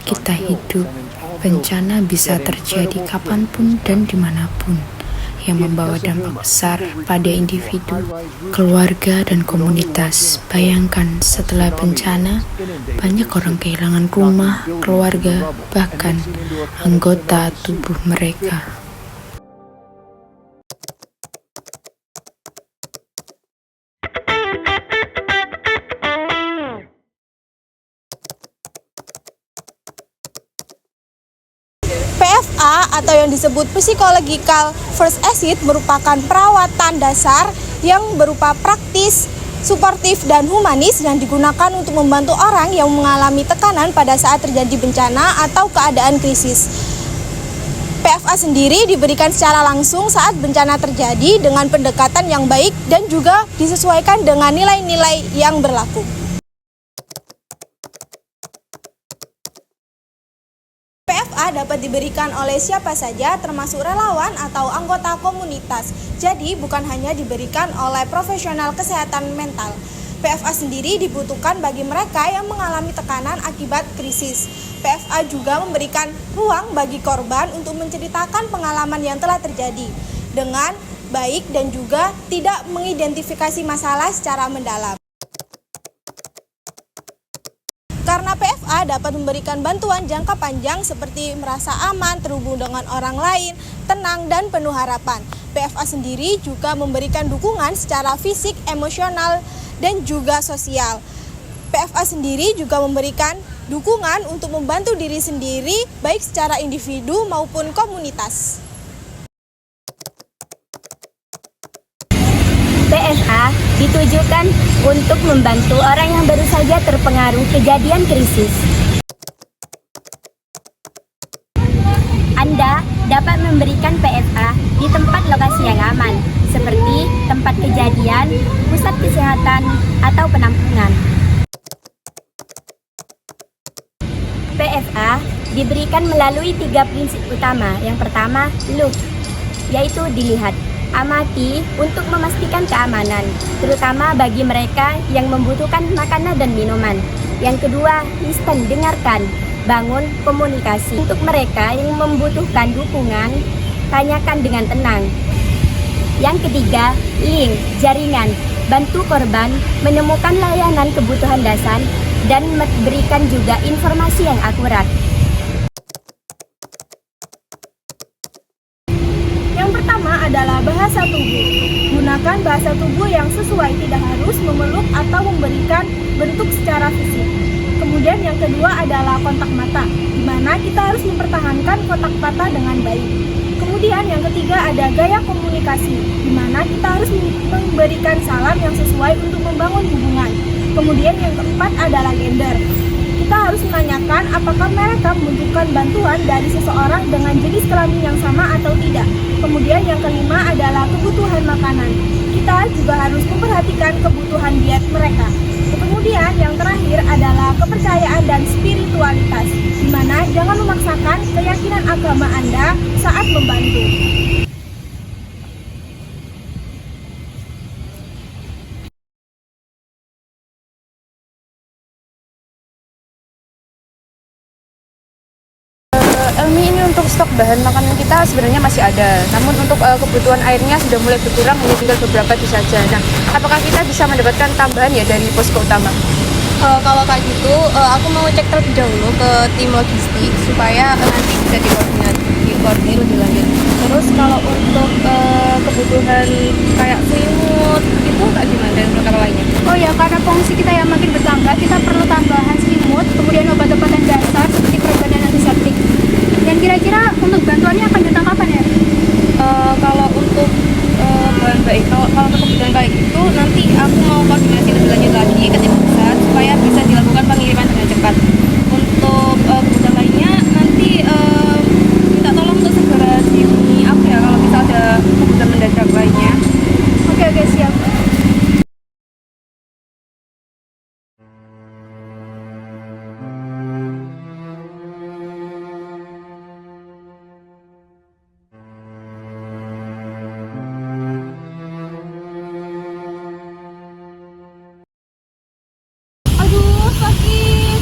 kita hidup, bencana bisa terjadi kapanpun dan dimanapun, yang membawa dampak besar pada individu, keluarga, dan komunitas. Bayangkan setelah bencana, banyak orang kehilangan rumah, keluarga, bahkan anggota tubuh mereka. PFA atau yang disebut Psychological First Aid merupakan perawatan dasar yang berupa praktis, suportif, dan humanis yang digunakan untuk membantu orang yang mengalami tekanan pada saat terjadi bencana atau keadaan krisis. PFA sendiri diberikan secara langsung saat bencana terjadi dengan pendekatan yang baik dan juga disesuaikan dengan nilai-nilai yang berlaku. PFA dapat diberikan oleh siapa saja termasuk relawan atau anggota komunitas. Jadi bukan hanya diberikan oleh profesional kesehatan mental. PFA sendiri dibutuhkan bagi mereka yang mengalami tekanan akibat krisis. PFA juga memberikan ruang bagi korban untuk menceritakan pengalaman yang telah terjadi dengan baik dan juga tidak mengidentifikasi masalah secara mendalam. Karena PFA dapat memberikan bantuan jangka panjang seperti merasa aman, terhubung dengan orang lain, tenang, dan penuh harapan. PFA sendiri juga memberikan dukungan secara fisik, emosional, dan juga sosial. PFA sendiri juga memberikan dukungan untuk membantu diri sendiri, baik secara individu maupun komunitas. PFA ditujukan untuk membantu orang yang baru saja terpengaruh kejadian krisis. Anda dapat memberikan PFA di tempat lokasi yang aman, seperti tempat kejadian, pusat kesehatan, atau penampungan. PFA diberikan melalui 3 prinsip utama. Yang pertama, look, yaitu dilihat. Amati untuk memastikan keamanan, terutama bagi mereka yang membutuhkan makanan dan minuman. Yang kedua, listen, dengarkan, bangun komunikasi. Untuk mereka yang membutuhkan dukungan, tanyakan dengan tenang. Yang ketiga, link, jaringan, bantu korban menemukan layanan kebutuhan dasar dan memberikan juga informasi yang akurat. Adalah bahasa tubuh. Gunakan bahasa tubuh yang sesuai, tidak harus memeluk atau memberikan bentuk secara fisik. Kemudian yang kedua adalah kontak mata, di mana kita harus mempertahankan kontak mata dengan baik. Kemudian yang ketiga ada gaya komunikasi, di mana kita harus memberikan salam yang sesuai untuk membangun hubungan. Kemudian yang keempat adalah gender. Kita harus menanyakan apakah mereka membutuhkan bantuan dari seseorang dengan jenis kelamin yang sama atau tidak. Kemudian yang kelima adalah kebutuhan makanan. Kita juga harus memperhatikan kebutuhan diet mereka. Kemudian yang terakhir adalah kepercayaan dan spiritualitas, di mana jangan memaksakan keyakinan agama Anda saat membantu. Elmi, ini untuk stok bahan makanan kita sebenarnya masih ada, namun untuk kebutuhan airnya sudah mulai berkurang, hanya tinggal beberapa dis saja. Nah, apakah kita bisa mendapatkan tambahan ya dari posko utama? Kalau kayak gitu, aku mau cek terlebih dahulu ke tim logistik supaya nanti bisa dikoordinir lebih lanjut. Terus kalau untuk kebutuhan kayak selimut itu kayak gimana dan perkara lainnya? Oh ya, karena fungsi kita yang makin bertambah, kita perlu tambahan selimut, kemudian obat-obatan dasar seperti perban dan antiseptik. Dan kira-kira untuk bantuannya akan datang kapan ya? Kalau untuk bahan baik, kalau untuk kebutuhan kayak gitu, nanti aku mau koordinasi lebih lanjut lagi ke tim pusat supaya bisa dilakukan pengiriman dengan cepat. Untuk kebutuhan lainnya nanti minta tolong untuk segera dihubungi aku ya kalau bisa ada kebutuhan mendadak lainnya. Oke, siap. Aduh, sakit.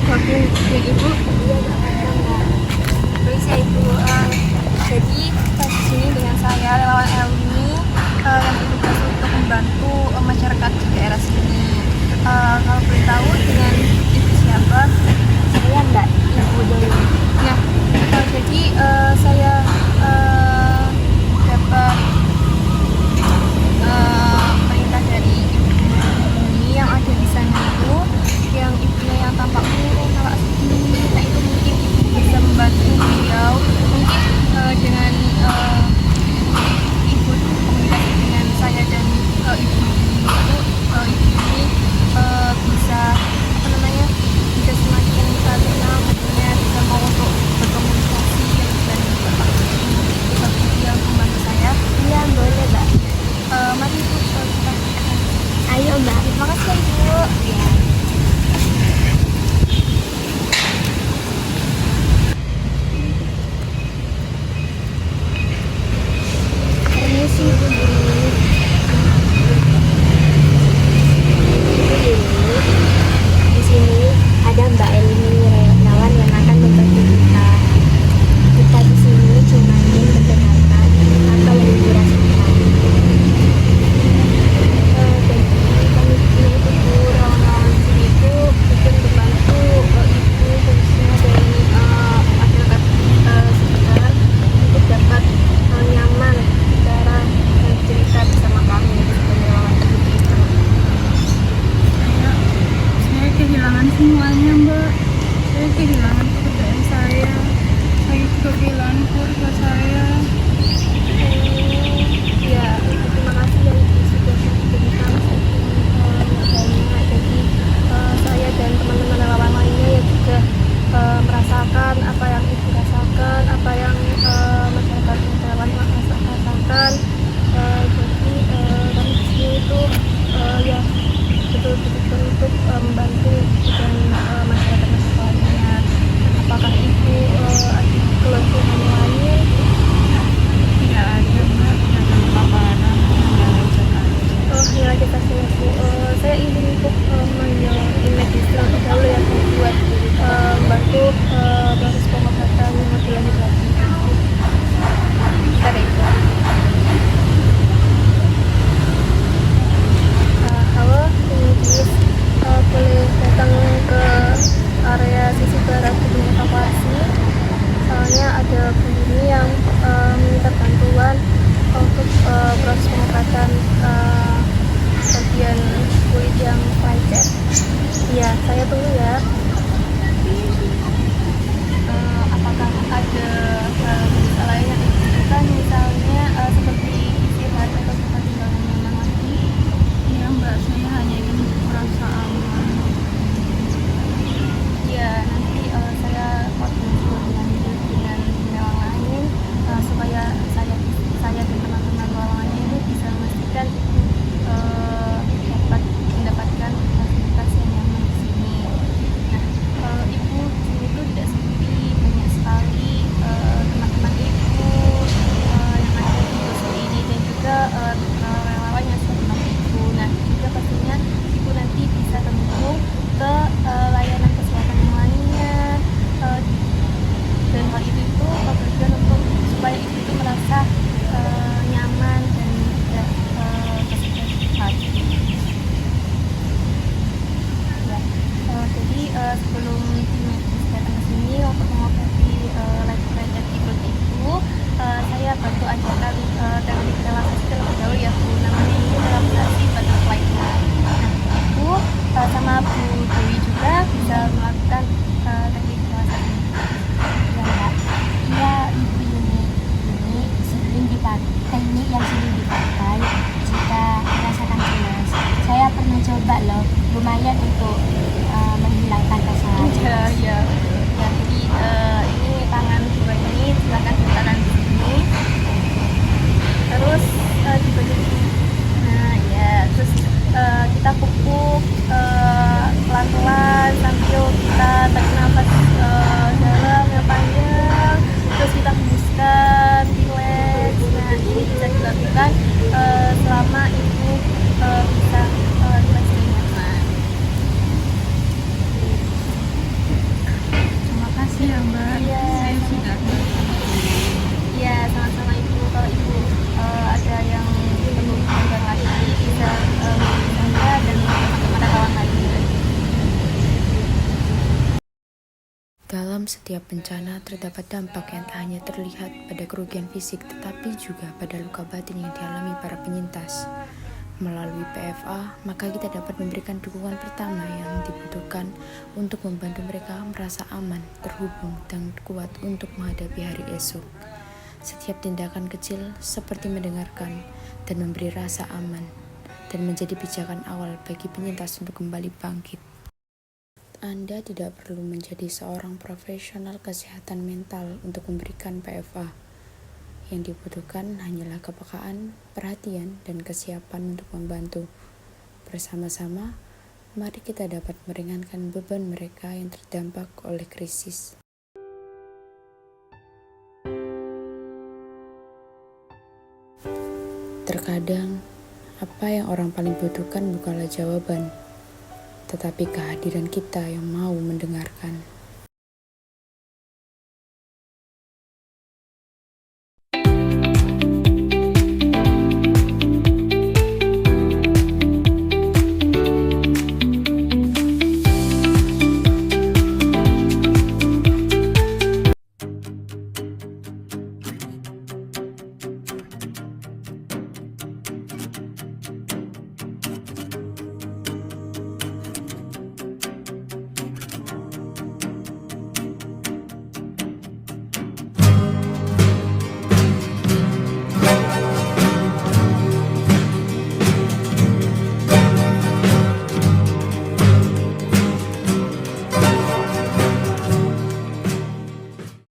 jawabin ya Ibu? Iya, Mbak. Terus ya Ibu, jadi di sini dengan saya relawan Elmi yang bertugas untuk membantu masyarakat di daerah sini. Kalau boleh tahu dengan Ibu siapa? Saya Mbak Ibu Dewi. Nah, jadi saya dapat perintah dari ibu ini yang ada di sana itu, yang ibunya yang tampak murung, tampak sedih. Nah itu mungkin ibu bisa membantu beliau, mungkin dengan ibu komunikasi dengan saya dan ibu itu, ibu ini bisa bisa semakin tenang, bisa mau untuk berkomunikasi dan bapak seperti yang membantu saya. Iya boleh Mbak. Mari Ibu kita. Ayo Mbak. Terima kasih Ibu. Ya. Permisi Bu. Di sini ada Mbak Elmi relawan yang akan membantu kita. Kita di sini cuma ingin mendengarkan apa yang Ibu rasakan. Jadi kami di sini itu Bu, relawan di sini itu ingin membantu Ibu khususnya dari masyarakat sekitar untuk dapat nyaman cara cerita bersama kami sebagai relawan seperti itu. Saya kehilangan semuanya Mbak. Saya kehilangan pekerjaan saya juga kehilangan keluarga saya. Ya, terima kasih ya Ibu sudah memberikan banyak. Jadi saya dan teman-teman relawan lainnya ya juga merasakan apa yang Ibu rasakan, apa yang masyarakat relawan rasakan. Jadi kami di sini itu ya betul-betul untuk membantu dan masyarakat lainnya. Apakah Ibu ada keluhan lain? Tidak ada Mbak, tidak ada paparan, tidak ada usaha. Oh ya kita sini Bu. Saya ingin untuk menjalani medis terlebih dahulu ya Bu, buat membantu proses pengobatan yang lebih lanjut lagi. Bentar ya Ibu. Halo, ini Bis. Boleh datang ke area sisi barat gedung evakuasi. Soalnya ada Bu ini yang meminta bantuan untuk proses pengobatan bagian kulit yang lecet. Iya, saya tunggu ya. Apakah ada hal lain yang dibutuhkan, misalnya seperti istirahat atau tempat tinggal yang nyaman lagi? Iya Mbak, saya hanya ingin merasa aman. Ya, nanti saya koordinasi lebih lanjut dengan relawan lain supaya saya dan teman-teman relawan lainnya itu bisa memastikan dapat mendapatkan fasilitas yang nyaman di sini. Nah, Ibu di sini tuh tidak sepi, banyak sekali teman-teman Ibu yang ada di posko ini dan juga relawan yang sudah membantu Ibu. Nah, juga pastinya Ibu nanti bisa terhubung ke layanan kesehatan yang lainnya, dan hal itu bertujuan untuk supaya Ibu itu merasa nyaman dan tidak kesepian. Ya, jadi sebelum medis datang ke sini untuk mengobati lecet di kulit Ibu, saya bantu ajarkan teknik relaksasi terlebih dahulu ya Bu. Namanya ini relaksasi butterfly. Nah, Ibu sama Bu Dewi juga bisa melakukan teknik relaksasi. Ya Mbak. Iya Ibu, ini sering dipakai, teknik yang sering dipakai jika merasakan cemas. Saya pernah coba loh, lumayan untuk menghilangkan rasa cemas. Ya, jadi ini tangan dua ini silakan diletakkan di sini. Terus di bagian ini. Nah ya, terus kita pupuk pelan-pelan sambil kita tarik nafas dalam yang panjang, terus kita hembuskan, relax. Nah ini bisa dilakukan selama Ibu bisa relax dan nyaman. Dalam setiap bencana terdapat dampak yang tak hanya terlihat pada kerugian fisik tetapi juga pada luka batin yang dialami para penyintas. Melalui PFA, maka kita dapat memberikan dukungan pertama yang dibutuhkan untuk membantu mereka merasa aman, terhubung, dan kuat untuk menghadapi hari esok. Setiap tindakan kecil seperti mendengarkan dan memberi rasa aman dan menjadi pijakan awal bagi penyintas untuk kembali bangkit. Anda tidak perlu menjadi seorang profesional kesehatan mental untuk memberikan PFA. Yang dibutuhkan hanyalah kepekaan, perhatian, dan kesiapan untuk membantu. Bersama-sama, mari kita dapat meringankan beban mereka yang terdampak oleh krisis. Terkadang, apa yang orang paling butuhkan bukanlah jawaban, tetapi kehadiran kita yang mau mendengarkan.